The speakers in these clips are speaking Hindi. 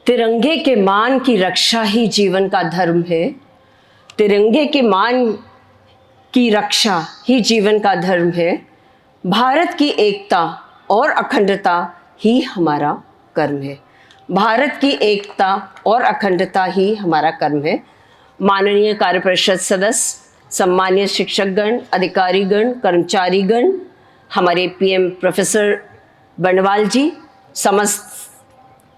तिरंगे के मान की रक्षा ही जीवन का धर्म है। तिरंगे के मान की रक्षा ही जीवन का धर्म है। भारत की एकता और अखंडता ही हमारा कर्म है। भारत की एकता और अखंडता ही हमारा कर्म है। माननीय कार्य परिषद सदस्य, सम्मानीय शिक्षकगण, अधिकारीगण, कर्मचारीगण, हमारे पीएम प्रोफेसर बंडवाल जी, समस्त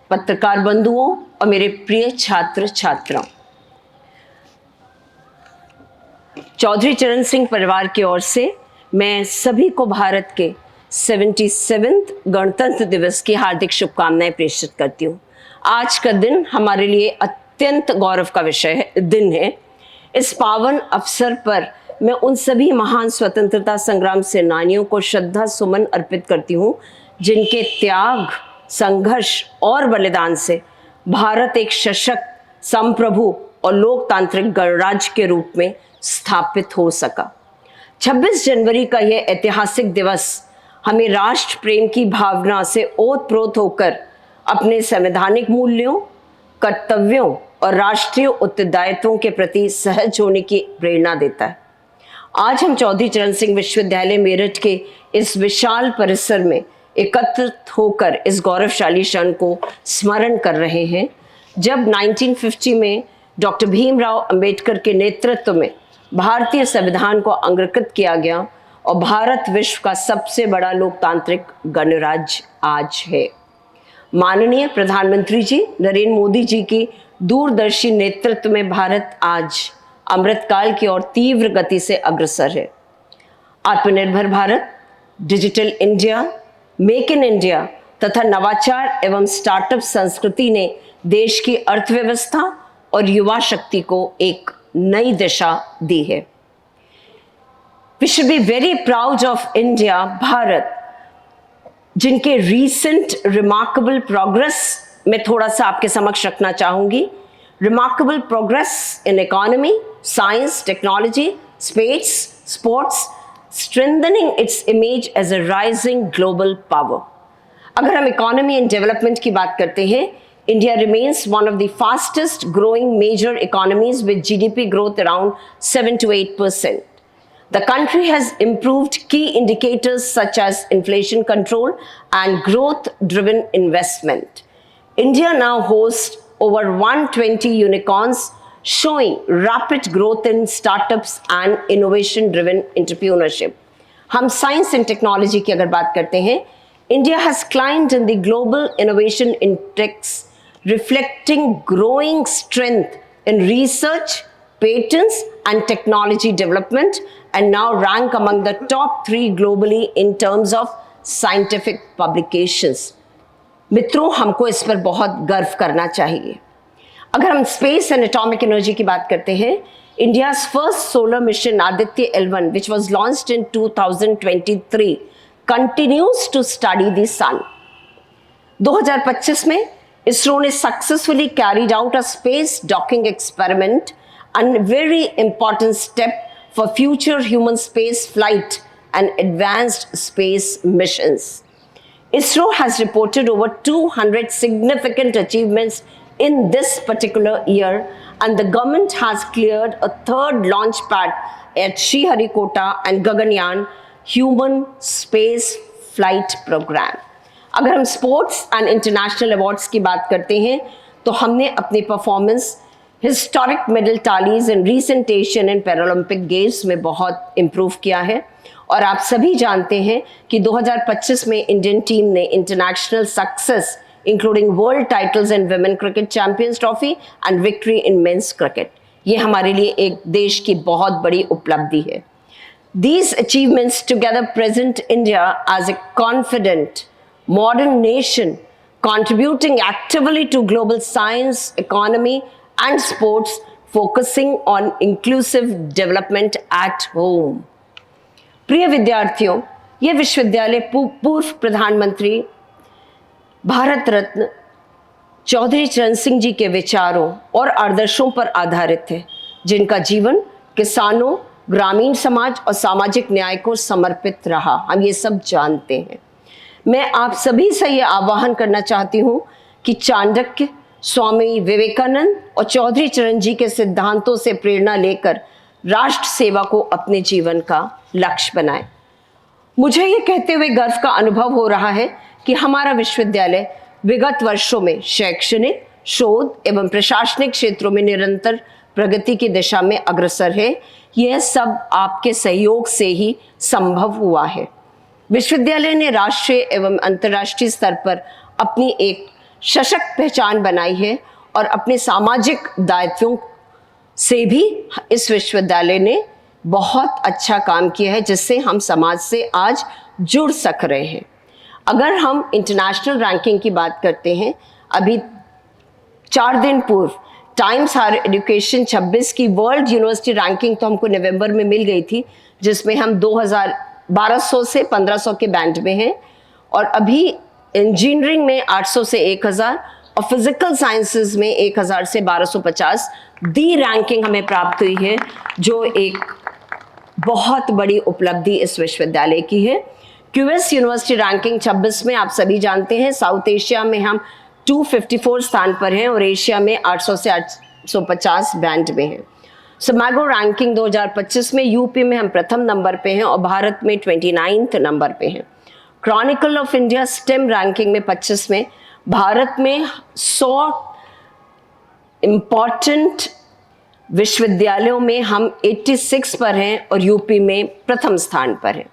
पत्रकार बंधुओं और मेरे प्रिय छात्र छात्राओं, चौधरी चरण सिंह परिवार की ओर से मैं सभी को भारत के 77वें गणतंत्र दिवस की हार्दिक शुभकामनाएं प्रेषित करती हूँ। आज का दिन हमारे लिए अत्यंत गौरव का दिन है। इस पावन अवसर पर मैं उन सभी महान स्वतंत्रता संग्राम सेनानियों को श्रद्धा सुमन अर्पित करती हूँ जिनके त्याग, संघर्ष और बलिदान से भारत एक सशक्त, संप्रभु और लोकतांत्रिक गणराज्य के रूप में स्थापित हो सका। 26 जनवरी का यह ऐतिहासिक दिवस हमें राष्ट्र प्रेम की भावना से ओतप्रोत होकर अपने संवैधानिक मूल्यों, कर्तव्यों और राष्ट्रीय उत्तरदायित्वों के प्रति सहज होने की प्रेरणा देता है। आज हम चौधरी चरण सिंह विश्वविद्यालय मेरठ के इस विशाल परिसर में एकत्रित होकर इस गौरवशाली क्षण को स्मरण कर रहे हैं जब 1950 में डॉक्टर भीमराव अंबेडकर के नेतृत्व में भारतीय संविधान को अंगीकृत किया गया और भारत विश्व का सबसे बड़ा लोकतांत्रिक गणराज्य आज है। माननीय प्रधानमंत्री जी नरेंद्र मोदी जी की दूरदर्शी नेतृत्व में भारत आज अमृतकाल की ओर तीव्र गति से अग्रसर है। आत्मनिर्भर Bharat, digital India, make in India तथा नवाचार एवं स्टार्टअप संस्कृति ने देश की अर्थव्यवस्था और युवा शक्ति को एक नई दिशा दी है। We should be very proud of India, Bharat, जिनके रीसेंट रिमार्केबल प्रोग्रेस में थोड़ा सा आपके समक्ष रखना चाहूंगी। Remarkable progress in economy, science, technology, space, sports, strengthening its image as a rising global power. अगर हम इकोनॉमी एंड डेवलपमेंट की बात करते हैं, India remains one of the fastest growing major economies with GDP growth around 7 to 8%. The country has improved key indicators such as inflation control and growth-driven investment. India now hosts over 120 unicorns, showing rapid growth in startups and innovation-driven entrepreneurship. हम साइंस एंड टेक्नोलॉजी की अगर बात करते हैं, India has climbed in the global innovation index, reflecting growing strength in research, patents, and technology development, and now rank among the top 3 globally in terms of scientific publications. मित्रों, हमको इस पर बहुत गर्व करना चाहिए। अगर हम स्पेस एंड एटॉमिक एनर्जी की बात करते हैं, India's first solar mission Aditya L1 which was launched in 2023 continues to study the sun. 2025 में इसरो ने successfully carried out a space docking experiment and very important step for future human space flight and advanced space missions. ISRO has reported over 200 significant achievements in this particular year, and the government has cleared a 3rd launch pad at Sriharikota and Gaganyaan human space flight program. अगर हम स्पोर्ट्स एंड इंटरनेशनल अवार्ड्स की बात करते हैं तो हमने अपनी performance historic medal tallies in recent Asian and Paralympic games में बहुत इम्प्रूव किया है। और आप सभी जानते हैं कि 2025 में इंडियन टीम ने international success including world titles in women cricket champions trophy and victory in men's cricket, ये हमारे लिए एक देश की बहुत बड़ी उपलब्धि है। These achievements together present India as a confident, modern nation contributing actively to global science, economy, and sports, focusing on inclusive development at home. प्रिय विद्यार्थियों, ये विश्वविद्यालय पूर्व प्रधानमंत्री भारत रत्न चौधरी चरण सिंह जी के विचारों और आदर्शों पर आधारित है, जिनका जीवन किसानों, ग्रामीण समाज और सामाजिक न्याय को समर्पित रहा। हम ये सब जानते हैं। मैं आप सभी से ये आह्वान करना चाहती हूँ कि चाणक्य, स्वामी विवेकानंद और चौधरी चरण जी के सिद्धांतों से प्रेरणा लेकर राष्ट्र सेवा को अपने जीवन का लक्ष्य बनाएं। मुझे ये कहते हुए गर्व का अनुभव हो रहा है कि हमारा विश्वविद्यालय विगत वर्षों में शैक्षणिक, शोध एवं प्रशासनिक क्षेत्रों में निरंतर प्रगति की दिशा में अग्रसर है। यह सब आपके सहयोग से ही संभव हुआ है। विश्वविद्यालय ने राष्ट्रीय एवं अंतर्राष्ट्रीय स्तर पर अपनी एक सशक्त पहचान बनाई है और अपने सामाजिक दायित्वों से भी इस विश्वविद्यालय ने बहुत अच्छा काम किया है, जिससे हम समाज से आज जुड़ सक रहे हैं। अगर हम इंटरनेशनल रैंकिंग की बात करते हैं, अभी 4 दिन पूर्व टाइम्स हायर एजुकेशन 26 की वर्ल्ड यूनिवर्सिटी रैंकिंग तो हमको नवंबर में मिल गई थी, जिसमें हम 1200 से 1500 के बैंड में हैं। और अभी इंजीनियरिंग में 800 से 1000 और फिजिकल साइंसेज में 1000 से 1250 दी रैंकिंग हमें प्राप्त हुई है, जो एक बहुत बड़ी उपलब्धि इस विश्वविद्यालय की है। क्यूएस यूनिवर्सिटी रैंकिंग 26 में आप सभी जानते हैं, साउथ एशिया में हम 254 स्थान पर हैं और एशिया में 800 से 850 बैंड में हैं। समागो रैंकिंग 2025 में यूपी में हम प्रथम नंबर पे हैं और भारत में 29 नंबर पे हैं। Chronicle of India stem ranking में 25 में भारत में 100 इम्पॉर्टेंट विश्वविद्यालयों में हम 86 पर हैं और यूपी में प्रथम स्थान पर हैं।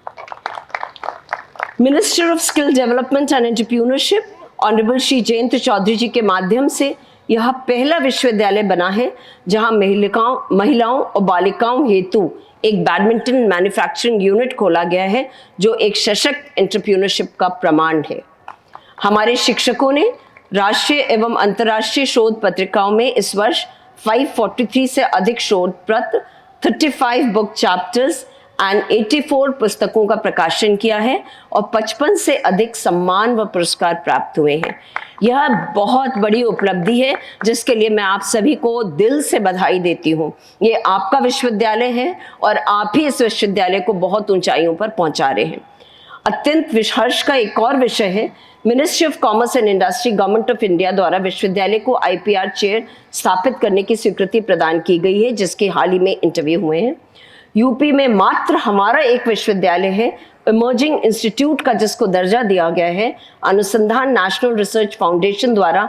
Minister of skill development and entrepreneurship honourable Shri Jayant Chaudhary ji के माध्यम से यह पहला विश्वविद्यालय बना है जहां महिलाओं और बालिकाओं हेतु एक बैडमिंटन मैन्युफैक्चरिंग यूनिट खोला गया है, जो एक सशक्त एंटरप्रेन्योरशिप का प्रमाण है। हमारे शिक्षकों ने राष्ट्रीय एवं अंतर्राष्ट्रीय शोध पत्रिकाओं में इस वर्ष 543 से अधिक शोध पत्र, 35 बुक चैप्टर्स एंड 84 पुस्तकों का प्रकाशन किया है और 55 से अधिक सम्मान व पुरस्कार प्राप्त हुए हैं। यह बहुत बड़ी उपलब्धि है, जिसके लिए मैं आप सभी को दिल से बधाई देती हूँ। ये आपका विश्वविद्यालय है और आप ही इस विश्वविद्यालय को बहुत ऊंचाइयों पर पहुंचा रहे हैं। अत्यंत हर्ष का एक और विषय है, ministry of commerce and industry, government of India द्वारा विश्वविद्यालय को आईपीआर चेयर स्थापित करने की स्वीकृति प्रदान की गई है, जिसके हाल ही में इंटरव्यू हुए हैं। यूपी में मात्र हमारा एक विश्वविद्यालय है, इमर्जिंग इंस्टीट्यूट का, जिसको दर्जा दिया गया है। अनुसंधान नेशनल रिसर्च फाउंडेशन द्वारा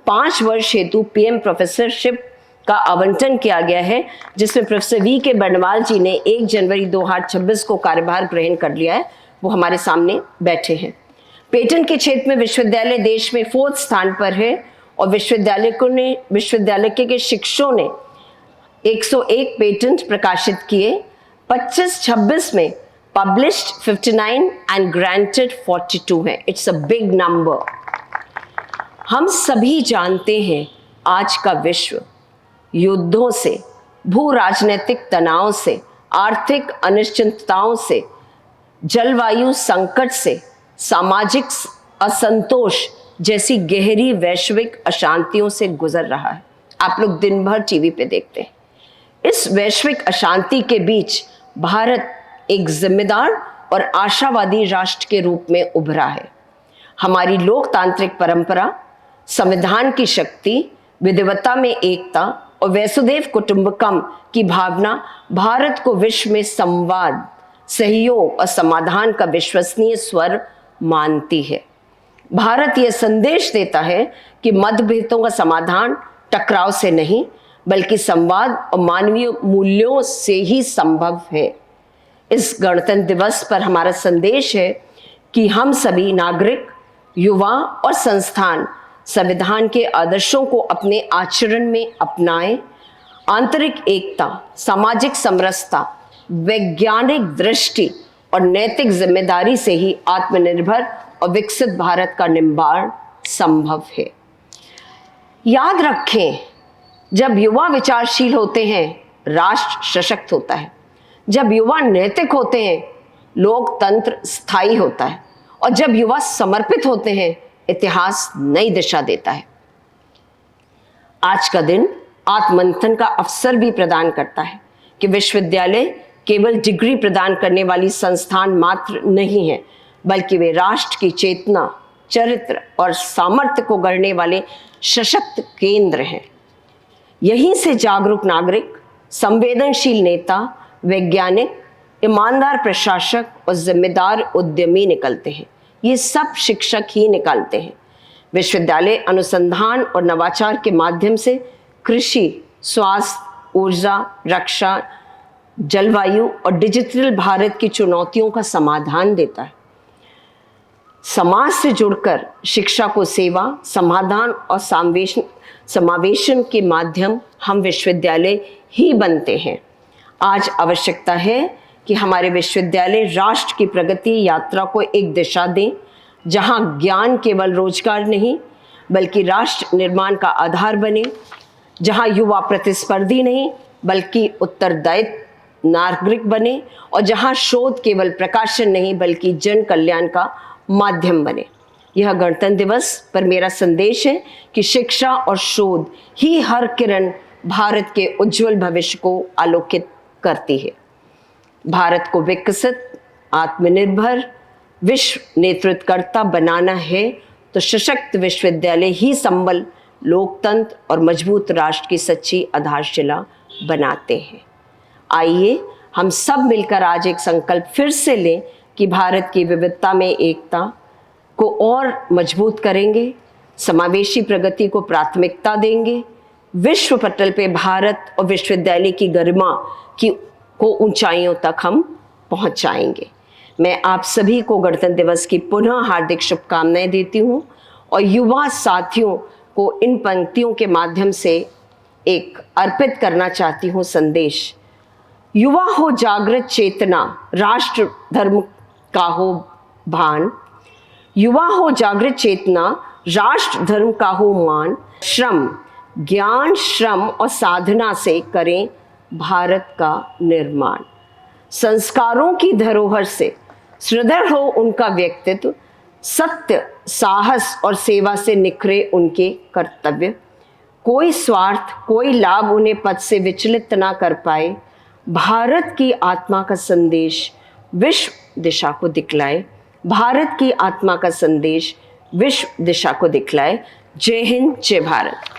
5 वर्ष हेतु पीएम प्रोफेसरशिप का आवंटन किया गया है, जिसमें प्रोफेसर वी के बर्नवाल जी ने 1 जनवरी 2026 को कार्यभार ग्रहण कर लिया है। वो हमारे सामने बैठे हैं। पेटेंट के क्षेत्र में विश्वविद्यालय देश में 4th स्थान पर है और विश्वविद्यालय के शिक्षकों ने 101 पेटेंट प्रकाशित किए। 25-26 में पब्लिश्ड 59 एंड ग्रांटेड 42 है। It's a big number. हम सभी जानते हैं आज का विश्व युद्धों से, भू राजनीतिक तनाव से, आर्थिक अनिश्चितताओं से, जलवायु संकट से, सामाजिक असंतोष जैसी गहरी वैश्विक अशांतियों से गुजर रहा है। आप लोग दिन भर टीवी पे देखते हैं। इस वैश्विक अशांति के बीच भारत एक जिम्मेदार और आशावादी राष्ट्र के रूप में उभरा है। हमारी लोकतांत्रिक परंपरा, संविधान की शक्ति, विविधता में एकता और वसुधैव कुटुंबकम की भावना भारत को विश्व में संवाद, सहयोग और समाधान का विश्वसनीय स्वर मानती है। भारत यह संदेश देता है कि मतभेदों का समाधान टकराव से नहीं, बल्कि संवाद और मानवीय मूल्यों से ही संभव है। इस गणतंत्र दिवस पर हमारा संदेश है कि हम सभी नागरिक, युवा और संस्थान संविधान के आदर्शों को अपने आचरण में अपनाएं। आंतरिक एकता, सामाजिक समरसता, वैज्ञानिक दृष्टि और नैतिक जिम्मेदारी से ही आत्मनिर्भर और विकसित भारत का निर्माण संभव है। याद रखें, जब युवा विचारशील होते हैं, राष्ट्र सशक्त होता है। जब युवा नैतिक होते हैं, लोकतंत्र स्थायी होता है। और जब युवा समर्पित होते हैं, इतिहास नई दिशा देता है। आज का दिन आत्ममंथन का अवसर भी प्रदान करता है कि विश्वविद्यालय केवल डिग्री प्रदान करने वाली संस्थान मात्र नहीं है, बल्कि वे राष्ट्र की चेतना, चरित्र और सामर्थ्य को गढ़ने वाले सशक्त केंद्र हैं। यहीं से जागरूक नागरिक, संवेदनशील नेता, वैज्ञानिक, ईमानदार प्रशासक और जिम्मेदार उद्यमी निकलते हैं। ये सब शिक्षक ही निकालते हैं। विश्वविद्यालय अनुसंधान और नवाचार के माध्यम से कृषि, स्वास्थ्य, ऊर्जा, रक्षा, जलवायु और डिजिटल भारत की चुनौतियों का समाधान देता है। समाज से जुड़कर शिक्षा को सेवा, समाधान और समावेशन के माध्यम हम विश्वविद्यालय ही बनते हैं। आज आवश्यकता है कि हमारे विश्वविद्यालय राष्ट्र की प्रगति यात्रा को एक दिशा दें, जहां ज्ञान केवल रोजगार नहीं बल्कि राष्ट्र निर्माण का आधार बने, जहां युवा प्रतिस्पर्धी नहीं बल्कि उत्तरदायित्व नागरिक बने, और जहां शोध केवल प्रकाशन नहीं बल्कि जन कल्याण का माध्यम बने। यह गणतंत्र दिवस पर मेरा संदेश है कि शिक्षा और शोध ही हर किरण भारत के उज्जवल भविष्य को आलोकित करती है। भारत को विकसित, आत्मनिर्भर, विश्व नेतृत्वकर्ता बनाना है तो सशक्त विश्वविद्यालय ही संबल, लोकतंत्र और मजबूत राष्ट्र की सच्ची आधारशिला बनाते हैं। आइए हम सब मिलकर आज एक संकल्प फिर से लें कि भारत की विविधता में एकता को और मजबूत करेंगे, समावेशी प्रगति को प्राथमिकता देंगे, विश्व पटल पे भारत और विश्वविद्यालय की गरिमा को ऊंचाइयों तक हम पहुंचाएंगे। मैं आप सभी को गणतंत्र दिवस की पुनः हार्दिक शुभकामनाएं देती हूं और युवा साथियों को इन पंक्तियों के माध्यम से एक अर्पित करना चाहती हूं संदेश। युवा हो जागृत चेतना, राष्ट्र धर्म का हो भान। युवा हो जागृत चेतना, राष्ट्र धर्म का हो मान। श्रम, ज्ञान, श्रम और साधना से करें भारत का निर्माण। संस्कारों की धरोहर से सुदृढ़ हो उनका व्यक्तित्व, सत्य, साहस और सेवा से निखरे उनके कर्तव्य। कोई स्वार्थ, कोई लाभ उन्हें पद से विचलित ना कर पाए। भारत की आत्मा का संदेश विश्व दिशा को दिखलाए। भारत की आत्मा का संदेश विश्व दिशा को दिखलाए। जय हिंद, जय भारत।